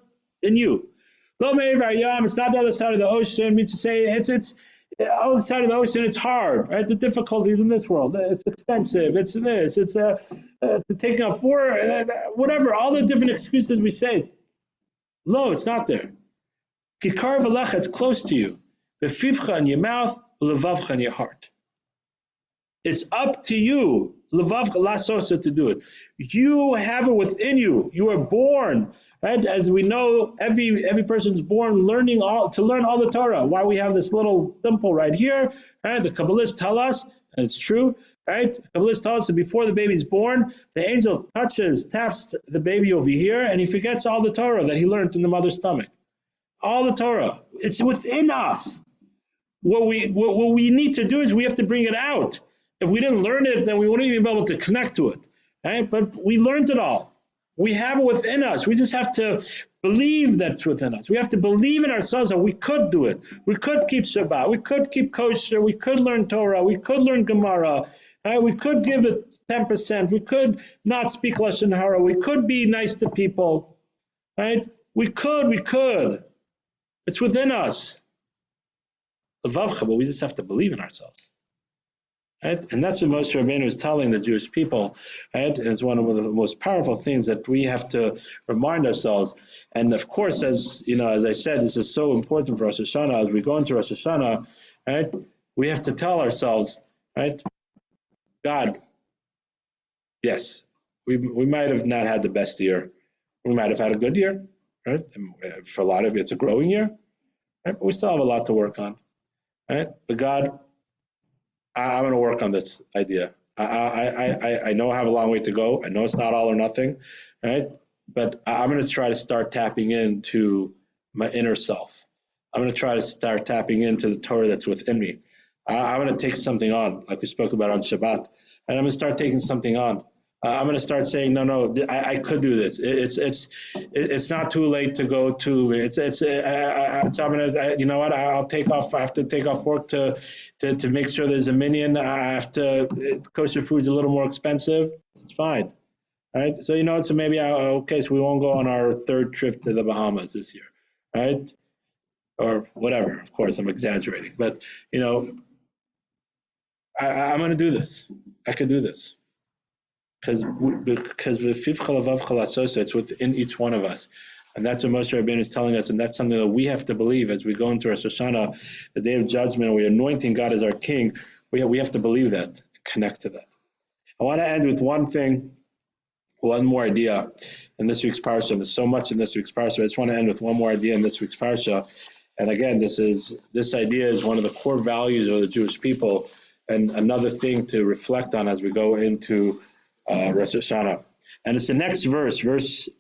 in you. It's not the other side of the ocean. Means to say it's the other side of the ocean. It's hard, right? The difficulties in this world. It's expensive. It's this. It's taking up for whatever. All the different excuses we say. Lo, it's not there. Kikar v'lecha, it's close to you. Befivcha in your mouth, levavcha in your heart. It's up to you, levavcha lasosa, to do it. You have it within you. You are born. Right? As we know, every person's born to learn all the Torah. Why we have this little dimple right here, right? The Kabbalists tell us, and it's true, right? The Kabbalists tell us that before the baby's born, the angel taps the baby over here, and he forgets all the Torah that he learned in the mother's stomach. All the Torah. It's within us. What we need to do is we have to bring it out. If we didn't learn it, then we wouldn't even be able to connect to it. Right? But we learned it all. We have it within us. We just have to believe that's within us. We have to believe in ourselves that we could do it. We could keep Shabbat. We could keep kosher. We could learn Torah. We could learn Gemara. Right? We could give it 10%. We could not speak Lashon Hara. We could be nice to people. Right? We could. It's within us. But we just have to believe in ourselves. Right? And that's what Moshe Rabbeinu is telling the Jewish people, right? And it's one of the most powerful things that we have to remind ourselves. And of course, as I said, this is so important for Rosh Hashanah. As we go into Rosh Hashanah, right? We have to tell ourselves, right? God, yes, we might have not had the best year. We might have had a good year, right? And for a lot of you, it's a growing year, right? But we still have a lot to work on, right? But God, I'm going to work on this idea. I know I have a long way to go. I know it's not all or nothing, right? But I'm going to try to start tapping into my inner self. I'm going to try to start tapping into the Torah that's within me. I'm going to take something on, like we spoke about on Shabbat, and I'm going to start taking something on. I'm going to start saying, no, I could do this. It's not too late to go to. I'm going to, you know what? I'll take off. I have to take off work to make sure there's a minyan. I have to. Kosher food's a little more expensive. It's fine, right? So so maybe so we won't go on our third trip to the Bahamas this year, right? Or whatever. Of course, I'm exaggerating, but I'm going to do this. I can do this. Because it's within each one of us. And that's what Moshe Rabbeinu is telling us, and that's something that we have to believe as we go into Rosh Hashanah, the day of judgment, we're anointing God as our King. We have to believe that, connect to that. I want to end with one thing, one more idea in this week's parsha. There's so much in this week's parsha. I just want to end with one more idea in this week's parsha. And again, this idea is one of the core values of the Jewish people, and another thing to reflect on as we go into Rosh Hashanah. And it's the next verse 15.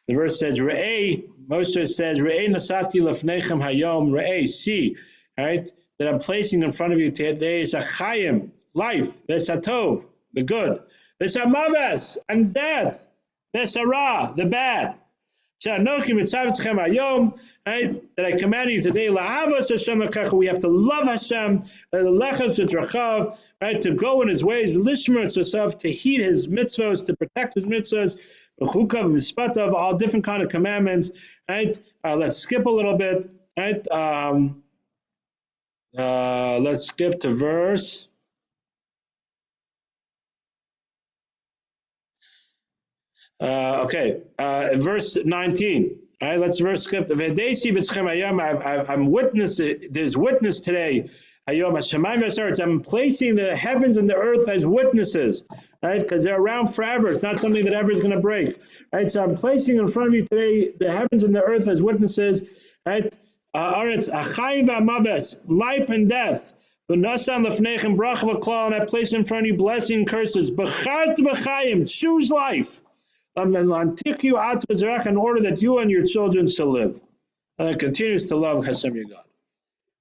The verse says, Re'eh, Moshe says, Re'eh nasati lefnechem hayom, Re'eh, see, right, that I'm placing in front of you today is a chayim, life, vesatov, the good, vesamaves, and death, vesara, the bad. Right, that I command you today, we have to love Hashem, right, to go in His ways, to heed His mitzvahs, to protect His mitzvahs, all different kind of commandments. Right, let's skip a little bit. Right, let's skip to verse. Verse 19. All right, let's skip. I'm witnessing. There's witness today. I'm placing the heavens and the earth as witnesses, right? Because they're around forever. It's not something that ever is going to break, right? So I'm placing in front of you today the heavens and the earth as witnesses, right? Life and death. And I place in front of you blessing and curses. Choose life. In order that you and your children shall live. And it continues to love Hashem your God.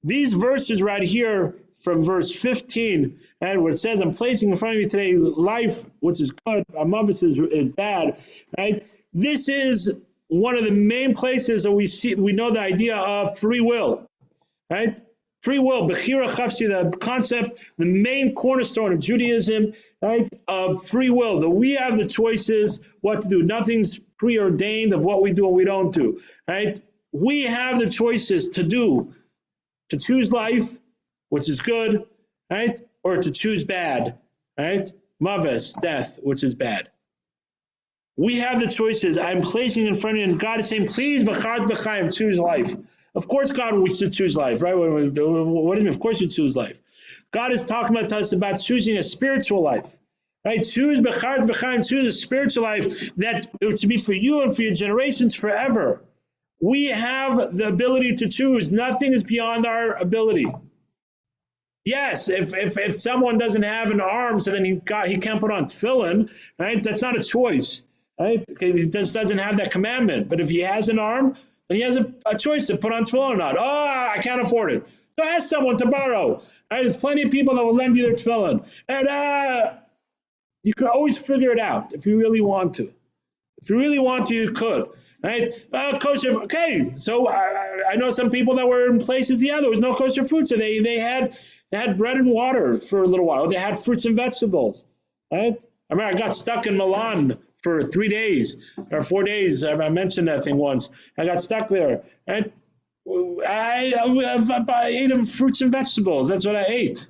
These verses right here from verse 15, and where it says, I'm placing in front of you today life, which is good, amavis is bad, right? This is one of the main places that we know the idea of free will, right? Free will, Bechira Chavsi, the concept, the main cornerstone of Judaism, right, of free will, that we have the choices what to do. Nothing's preordained of what we do and we don't do, right? We have the choices to choose life, which is good, right, or to choose bad, right? Maves, death, which is bad. We have the choices. I'm placing in front of you, and God is saying, please, B'chad B'chaim, choose life. Of course, God, we should choose life, right? What do you mean? Of course you choose life. God is talking to us about choosing a spiritual life, right? Choose B'chad B'chaim, choose a spiritual life that it should be for you and for your generations forever. We have the ability to choose. Nothing is beyond our ability. Yes, if someone doesn't have an arm, so then he can't put on tefillin, right? That's not a choice, right? He doesn't have that commandment. But if he has an arm, then he has a choice to put on tefillin or not. Oh, I can't afford it. So ask someone to borrow. Right? There's plenty of people that will lend you their tefillin. And you can always figure it out if you really want to. If you really want to, you could. Right? Kosher, okay. So I know some people that were in places, there was no kosher food. So they had bread and water for a little while. They had fruits and vegetables. Right? I remember I got stuck in Milan for 3 days or 4 days. I mentioned that thing once. I got stuck there. Right? I ate them fruits and vegetables. That's what I ate.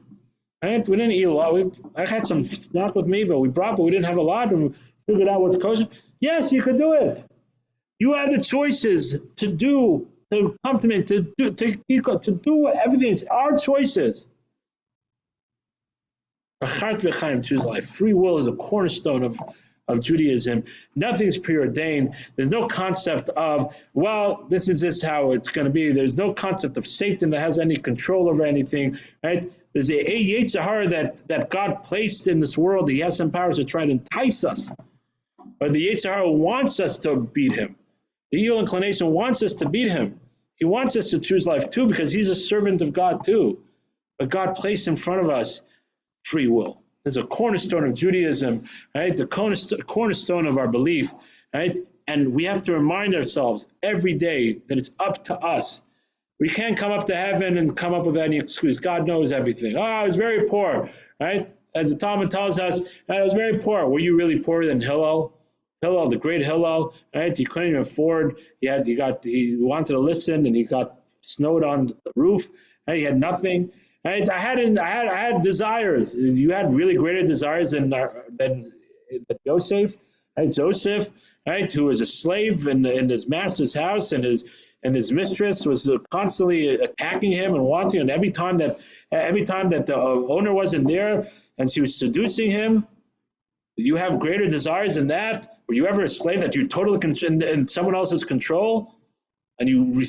Right? We didn't eat a lot. I had some snack with me, but we didn't have a lot. And we figured out what's kosher. Yes, you could do it. You have the choices to do, to compliment, to do everything. It's our choices. Choose life. Free will is a cornerstone of Judaism. Nothing's preordained. There's no concept of, well, this is just how it's going to be. There's no concept of Satan that has any control over anything, right? There's a Yetzer Hara that God placed in this world. He has some powers to try to entice us. But the Yetzer Hara wants us to beat him. The evil inclination wants us to beat him. He wants us to choose life too, because he's a servant of God too. But God placed in front of us free will. There's a cornerstone of Judaism, right? The cornerstone of our belief, right? And we have to remind ourselves every day that it's up to us. We can't come up to heaven and come up with any excuse. God knows everything. Oh, I was very poor, right? As the Talmud tells us, I was very poor. Were you really poorer than Hillel? Hillel, the great Hillel, right? He couldn't even afford. He wanted to listen, and he got snowed on the roof. Right? He had nothing. Right? I had desires. You had really greater desires than Joseph, right? Joseph, right, who was a slave in his master's house, and his mistress was constantly attacking him and wanting. And every time that the owner wasn't there, and she was seducing him, you have greater desires than that? Were you ever a slave that you totally in someone else's control? And you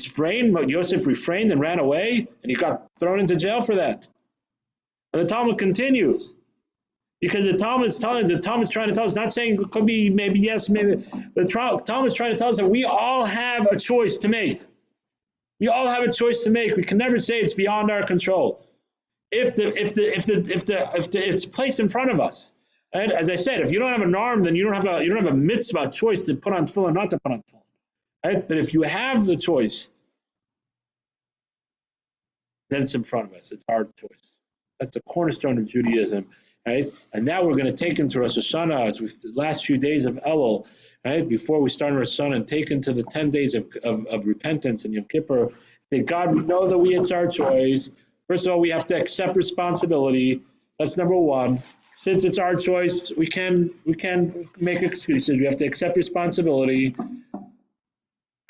Joseph refrained and ran away, and he got thrown into jail for that. And the Talmud continues. Because the Talmud is trying to tell us, not saying it could be maybe yes, maybe, but the Talmud is trying to tell us that we all have a choice to make. We all have a choice to make. We can never say it's beyond our control. If it's placed in front of us, and as I said, if you don't have an arm, then you don't have a mitzvah choice to put on tefillin or not to put on tefillin. Right? But if you have the choice, then it's in front of us. It's our choice. That's the cornerstone of Judaism. Right? And now we're going to take into Rosh Hashanah, as the last few days of Elul, right? Before we start Rosh Hashanah, and take into the 10 days of repentance and Yom Kippur. Say, God, we know that it's our choice. First of all, we have to accept responsibility. That's number one. Since it's our choice, we can make excuses. We have to accept responsibility,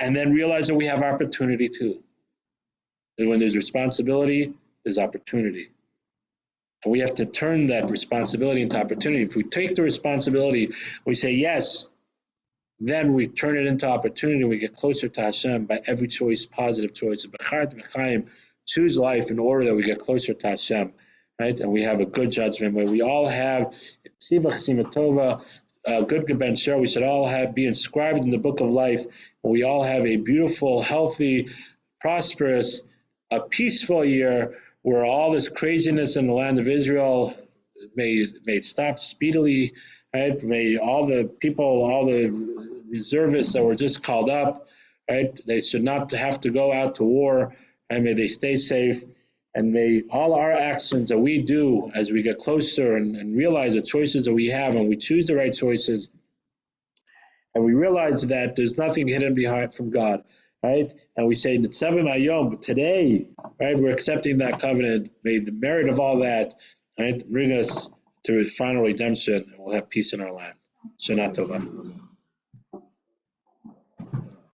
and then realize that we have opportunity too. And when there's responsibility, there's opportunity. And we have to turn that responsibility into opportunity. If we take the responsibility, we say yes, then we turn it into opportunity. We get closer to Hashem by every choice, positive choice. Choose life in order that we get closer to Hashem, right? And we have a good judgment where we all have good Geben Shar. We should all be inscribed in the book of life. And we all have a beautiful, healthy, prosperous, a peaceful year, where all this craziness in the land of Israel may stop speedily, right? May all the people, all the reservists that were just called up, right? They should not have to go out to war, and may they stay safe. And may all our actions that we do as we get closer and realize the choices that we have, and we choose the right choices, and we realize that there's nothing hidden behind from God. Right? And we say Nitzavim Hayom, today, right? We're accepting that covenant. May the merit of all that, right, bring us to final redemption, and we'll have peace in our land. Shana Tova.